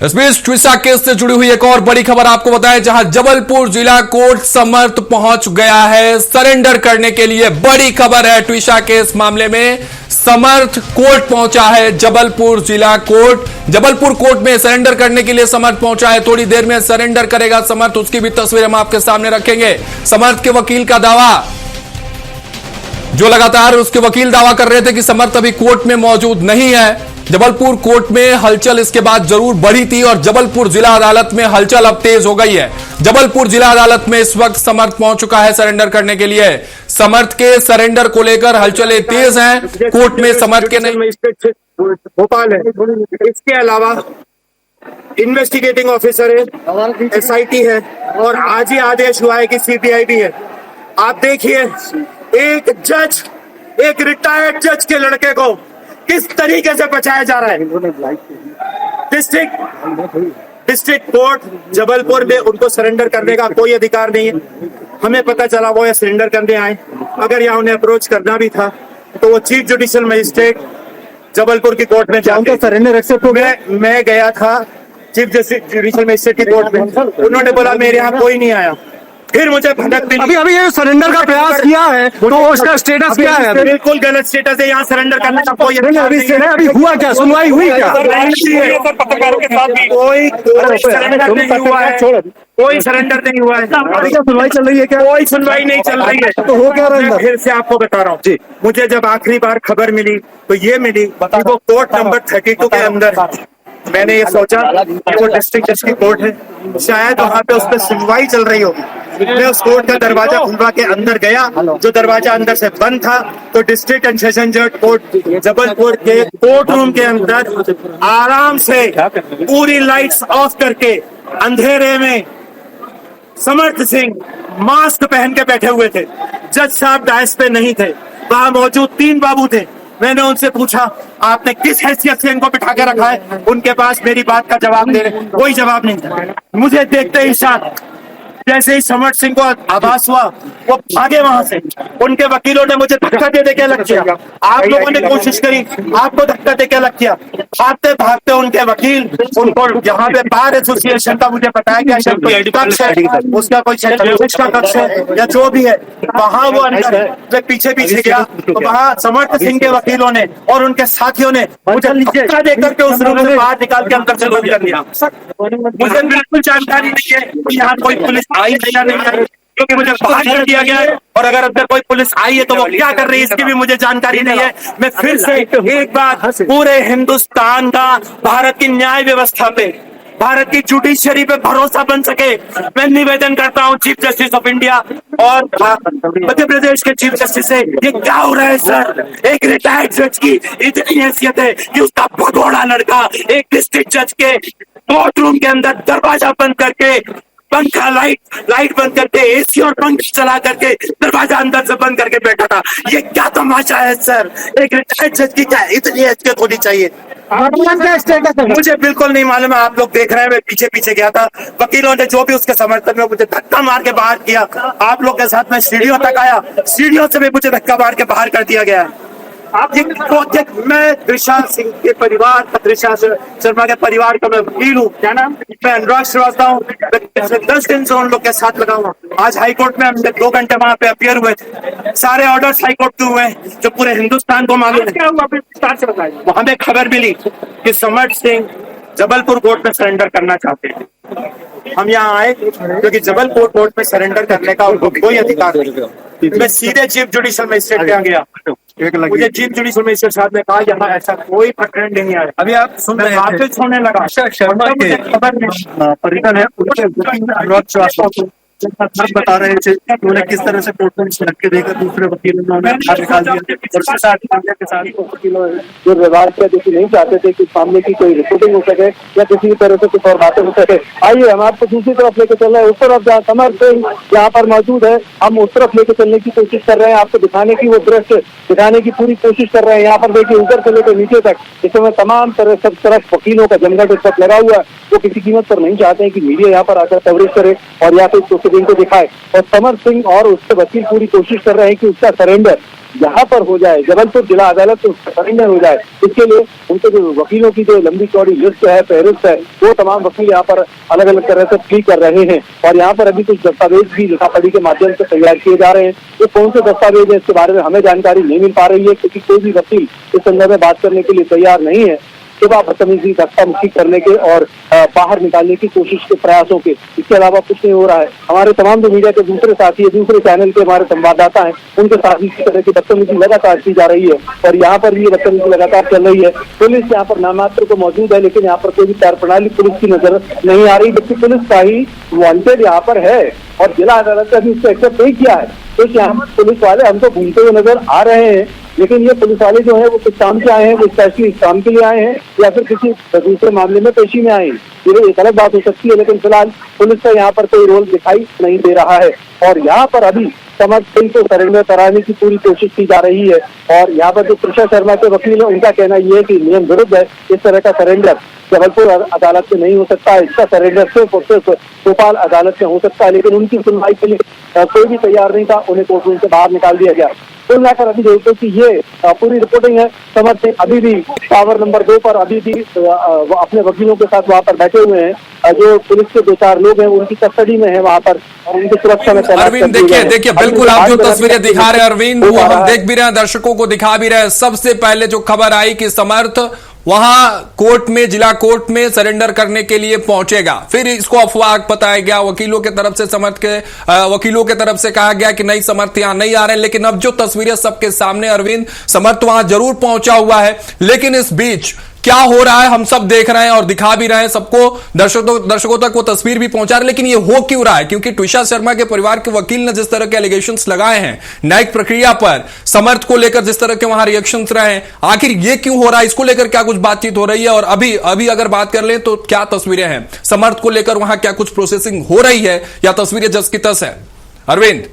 इस बीच ट्विशा केस से जुड़ी हुई एक और बड़ी खबर आपको बताएं, जहां जबलपुर जिला कोर्ट समर्थ पहुंच गया है सरेंडर करने के लिए। बड़ी खबर है, ट्विशा केस मामले में समर्थ कोर्ट पहुंचा है। जबलपुर जिला कोर्ट, जबलपुर कोर्ट में सरेंडर करने के लिए समर्थ पहुंचा है। थोड़ी देर में सरेंडर करेगा समर्थ, उसकी भी तस्वीर हम आपके सामने रखेंगे। समर्थ के वकील का दावा, जो लगातार उसके वकील दावा कर रहे थे कि समर्थ अभी कोर्ट में मौजूद नहीं है। जबलपुर कोर्ट में हलचल इसके बाद जरूर बढ़ी थी और जबलपुर जिला अदालत में हलचल अब तेज हो गई है। जबलपुर जिला अदालत में इस वक्त समर्थ पहुंच चुका है सरेंडर करने के लिए। समर्थ के सरेंडर को लेकर हलचलें तेज हैं। कोर्ट में समर्थ के नहीं, भोपाल है। इसके अलावा इन्वेस्टिगेटिंग ऑफिसर है, SIT है और आज ही आदेश हुआ है कि CBI भी है। आप देखिए, एक जज, एक रिटायर्ड जज के लड़के को किस तरीके से बचाया जा रहा है। डिस्ट्रिक्ट कोर्ट जबलपुर में उनको सरेंडर करने का कोई अधिकार नहीं है। हमें पता चला वो ये सरेंडर करने आए। अगर यहाँ उन्हें अप्रोच करना भी था तो वो चीफ जुडिशियल मजिस्ट्रेट जबलपुर की कोर्ट में जाके सरेंडर एक्सेप्ट हो गया। मैं गया था चीफ जुडिशियल मजिस्ट्रेट की कोर्ट में, उन्होंने बोला मेरे यहाँ कोई नहीं आया। फिर मुझे भनक मिली। अभी ये सरेंडर का प्रयास किया है तो उसका स्टेटस क्या है? बिल्कुल गलत स्टेटस है। यहाँ सरेंडर करने का कोई अभी हुआ क्या, सुनवाई हुई क्या? पत्रकारों के साथ कोई सरेंडर नहीं हुआ है, कोई सरेंडर नहीं हुआ है। अभी क्या सुनवाई चल रही है क्या? कोई सुनवाई नहीं चल रही है। तो हो क्या रहा है? फिर से आपको बता रहा हूँ जी, मुझे जब आखिरी बार खबर मिली तो ये मिली कि वो कोर्ट नंबर 32 के अंदर है। मैंने ये सोचा कि वो डिस्ट्रिक्ट जज की कोर्ट है, शायद वहाँ पे उस पर सुनवाई चल रही होगी। मैं उस कोर्ट का दरवाजा खुलवा के अंदर गया, जो दरवाजा अंदर से बंद था, तो डिस्ट्रिक्ट एंड सेशन जज कोर्ट जबलपुर के कोर्ट रूम के अंदर आराम से पूरी लाइट्स ऑफ करके अंधेरे में समर्थ सिंह मास्क पहन के बैठे हुए थे। जज साहब डायस पे नहीं थे, वहां मौजूद 3 बाबू थे। मैंने उनसे पूछा आपने किस हैसियत से इनको बिठा के रखा है? उनके पास मेरी बात का जवाब दे रहे, कोई जवाब नहीं था। मुझे देखते ही साथ जैसे ही समर्थ सिंह को आभास हुआ वो भागे वहां से। उनके वकीलों ने मुझे धक्का दे के अलग किया। आप लोगों ने कोशिश करी, आपको धक्का दे के अलग किया। भागते भागते उनके वकील उनको यहाँ पे बार एसोसिएशन का मुझे बताया गया कक्ष है, उसका कोई का कक्ष है या जो भी है, वहाँ वो अंदर पीछे पीछे गया तो वहाँ समर्थ सिंह के वकीलों ने और उनके साथियों ने मुझे धक्का देकर के उस रूम से बाहर निकाल के अंदर से बंद कर दिया। मुझे बिल्कुल जानकारी नहीं है कि यहाँ कोई पुलिस आई है या नहीं आई, क्योंकि मुझे बाहर कर दिया गया है। और अगर अंदर कोई पुलिस आई है तो वो क्या कर रही है इसकी भी मुझे जानकारी नहीं है। मैं फिर से एक बार पूरे हिंदुस्तान का, भारत की न्याय व्यवस्था पे, भारत की जुडिशरी पे भरोसा बन सके, मैं निवेदन करता हूँ चीफ जस्टिस ऑफ इंडिया और मध्य प्रदेश के चीफ जस्टिस से, ये क्या हो रहा है सर? एक रिटायर्ड जज की इतनी हैसियत है कि उसका भगोड़ा लड़का एक डिस्ट्रिक्ट जज के कोर्ट रूम के अंदर दरवाजा बंद करके, पंखा लाइट बंद करके, AC और पंखा चला करके दरवाजा अंदर से बंद करके बैठा था। ये क्या तमाशा है सर? एक रिटायर्ड जज की क्या इतनी हैसियत होनी चाहिए? मुझे बिल्कुल नहीं मालूम है। आप लोग देख रहे हैं, मैं पीछे पीछे गया था। वकीलों ने जो भी उसके समर्थन में मुझे धक्का मार के बाहर किया। आप लोग के साथ मैं सीढ़ियों तक आया, सीढ़ियों से भी मुझे धक्का मार के बाहर कर दिया गया। आप मैं त्रिशा सिंह के परिवार, त्रिशा शर्मा के परिवार का मैं वकील हूँ। क्या नाम? मैं अनुराग श्रीवास्तव हूँ। 10 दिन से उन लोग के साथ लगा हुआ। आज हाईकोर्ट में हमने 2 घंटे वहाँ पे अपियर हुए थे। सारे ऑर्डर्स हाईकोर्ट के हुए हैं जो पूरे हिंदुस्तान को मालूम है। हमें खबर मिली कि समर्थ सिंह जबलपुर कोर्ट में सरेंडर करना चाहते हैं। हम यहाँ आए क्योंकि जबलपुर कोर्ट में सरेंडर करने का उनको कोई अधिकार नहीं। मैं सीधे चीफ जुडिशियल मजिस्ट्रेट के यहाँ गया। मुझे चीफ जुडिशियल मजिस्ट्रेट साहब ने कहा यहाँ ऐसा कोई प्रकरण नहीं आया। अभी आप सुन रहे हैं, होने लगा शर्मा के खबर परिकर है, बता रहे थे उन्होंने किस तरह से कोर्ट में रख के देकर दूसरे वकीलों ने निकाल दिया। जो व्यवहार किया, जो नहीं चाहते थे कि मामले की कोई रिपोर्टिंग हो सके या किसी भी तरह से कुछ और बातें हो सके। आइए हम आपको दूसरी तरफ लेके चल रहे हैं, उस तरफ जहाँ समर्थ सिंह यहाँ पर मौजूद है, हम उस तरफ लेके चलने की कोशिश कर रहे हैं। आपको दिखाने की वो दृश्य दिखाने की पूरी कोशिश कर रहे हैं। यहाँ पर देखिए ऊपर से लेकर नीचे तक इस समय तमाम तरह सब तरफ वकीलों का जमघट इस वक्त लगा हुआ है। वो किसी कीमत पर नहीं चाहते हैं कि मीडिया यहाँ पर आकर कवरेज करे और या फिर प्रोसीडिंग को दिखाए। और समर्थ सिंह और उसके वकील पूरी कोशिश कर रहे हैं कि उसका सरेंडर यहाँ पर हो जाए, जबलपुर जिला अदालत में सरेंडर हो जाए, इसके लिए उनके जो वकीलों की जो लंबी चौड़ी लिस्ट है, फहरिस्त है, वो तमाम वकील यहाँ पर अलग अलग तरह से प्ली कर रहे हैं। और यहाँ पर अभी कुछ दस्तावेज भी लिखापढ़ी के माध्यम से तैयार किए जा रहे हैं। ये कौन से दस्तावेज है, इसके बारे में हमें जानकारी नहीं मिल पा रही है, क्योंकि कोई भी वकील इस संदर्भ में बात करने के लिए तैयार नहीं है। सिर्फ बदतमीजी, धक्का मुक्की करने के और बाहर निकालने की कोशिश के प्रयासों के, इसके अलावा कुछ नहीं हो रहा है। हमारे तमाम जो मीडिया के दूसरे साथी है, दूसरे चैनल के हमारे संवाददाता हैं, उनके साथ इसी तरह की बदतमीजी लगातार की जा रही है और यहाँ पर भी ये बदतमीजी लगातार चल रही है। पुलिस यहाँ पर नामात्र को मौजूद है, लेकिन यहाँ पर कोई भी कार्यप्रणाली पुलिस की नजर नहीं आ रही, जबकि पुलिस का ही वांटेड यहाँ पर है और जिला अदालत ने अभी उसको एक्सेप्ट नहीं किया है। तो यहाँ पुलिस वाले हमको घूमते हुए नजर आ रहे हैं, लेकिन ये पुलिस वाले जो है वो कुछ काम से आए हैं, वो स्पेशली इस काम के लिए आए हैं या फिर किसी दूसरे मामले में पेशी में आए हैं, ये एक अलग बात हो सकती है। लेकिन फिलहाल पुलिस का यहाँ पर कोई रोल दिखाई नहीं दे रहा है और यहाँ पर अभी समर सिंह को सरेंडर कराने की पूरी कोशिश की जा रही है। और यहाँ पर जो त्रिशा शर्मा के वकील है, उनका कहना ये है कि नियम विरुद्ध है, इस तरह का सरेंडर जबलपुर अदालत में नहीं हो सकता है, इसका सरेंडर सिर्फ और सिर्फ भोपाल अदालत में हो सकता है। लेकिन उनकी सुनवाई के लिए कोई भी तैयार नहीं था, उन्हें कोर्ट रूम से बाहर निकाल दिया गया। कुल मिलाकर अभी देखो कि ये पूरी रिपोर्टिंग है। समर सिंह अभी भी टावर नंबर 2 पर अभी भी अपने वकीलों के साथ वहाँ पर बैठे हुए हैं। जो पुलिस के 2-4 लोग हैं उनकी कस्टडी में है वहाँ पर और उनकी सुरक्षा में। अरविंद देखिए बिल्कुल आप जो तस्वीरें दिखा रहे हैं अरविंद, वो हम देख भी रहे हैं, दर्शकों को दिखा भी रहे हैं। सबसे पहले जो खबर आई कि समर्थ वहां कोर्ट में, जिला कोर्ट में सरेंडर करने के लिए पहुंचेगा, फिर इसको अफवाह बताया गया, वकीलों के तरफ से समर्थ के वकीलों के तरफ से कहा गया कि नहीं समर्थ यहां नहीं आ रहे हैं। लेकिन अब जो तस्वीरें सबके सामने अरविंद, समर्थ वहां जरूर पहुंचा हुआ है, लेकिन इस बीच क्या हो रहा है हम सब देख रहे हैं और दिखा भी रहे हैं सबको, दर्शकों तक वो तस्वीर भी पहुंचा रहे। लेकिन ये हो क्यों रहा है? क्योंकि ट्विशा शर्मा के परिवार के वकील ने जिस तरह के एलिगेशंस लगाए हैं न्यायिक प्रक्रिया पर, समर्थ को लेकर जिस तरह के वहां रिएक्शंस रहे हैं, आखिर ये क्यों हो रहा है? इसको लेकर क्या कुछ बातचीत हो रही है? और अभी अगर बात कर लें तो क्या तस्वीरें हैं समर्थ को लेकर, वहां क्या कुछ प्रोसेसिंग हो रही है या तस्वीरें जस की तस है? अरविंद,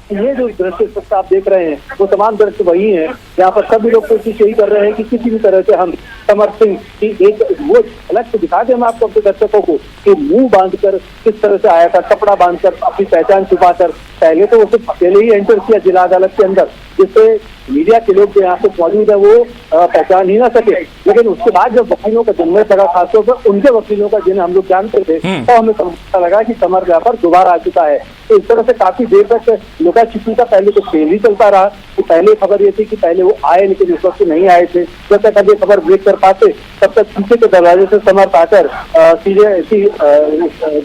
ये जो दृश्य आप देख रहे हैं वो तमाम दृश्य वही है। यहाँ पर सभी लोग कोशिश यही कर रहे हैं कि किसी भी तरह से हम समर सिंह की एक वो अलग से दिखा दें हम आपको, अपने दर्शकों को, कि मुंह बांधकर किस तरह से आया था, कपड़ा बांधकर, अपनी पहचान छुपाकर। पहले तो वो सिर्फ अकेले ही एंटर किया जिला अदालत के अंदर, जिससे मीडिया के लोग जो यहाँ पे मौजूद है वो पहचान ही ना सके। लेकिन उसके बाद जब वकीलों का जन्मत लगा, खासतौर पर उनके वकीलों का, जिन्हें हम लोग जानते थे, तो हमें पता लगा कि समर यहाँ पर दोबारा आ चुका है। तो इस तरह से काफी देर तक लुका छिपी का पहले तो खेल ही चलता रहा। तो पहले खबर ये थी कि पहले वो आए, लेकिन इस वक्त नहीं आए थे। जब तक अब ये खबर ब्रेक कर पाते तब तक पीछे के दरवाजे से समर्थ आकर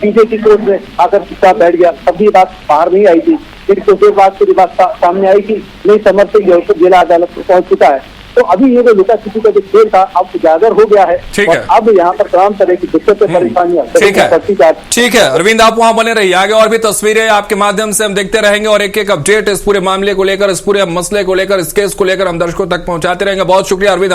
डीजे की कोर्ट में आकर चुपचाप बैठ गया। तब भी बात बाहर नहीं आई थी। फिर कुछ देर बाद पूरी बात सामने आई कि नहीं, समर्थ सिंह जिला अदालत में पहुंच चुका है। तो अभी ये जो लुका छिपी का जो खेल था अब उजागर हो गया है और अब यहाँ पर तमाम तरह की दिक्कतें, परेशानियां। ठीक है अरविंद, आप वहां बने रहिए, आगे और भी तस्वीरें आपके माध्यम से हम देखते रहेंगे और एक एक अपडेट इस पूरे मामले को लेकर, इस पूरे मसले को लेकर, इस केस को लेकर हम दर्शकों तक पहुंचाते रहेंगे। बहुत शुक्रिया अरविंद।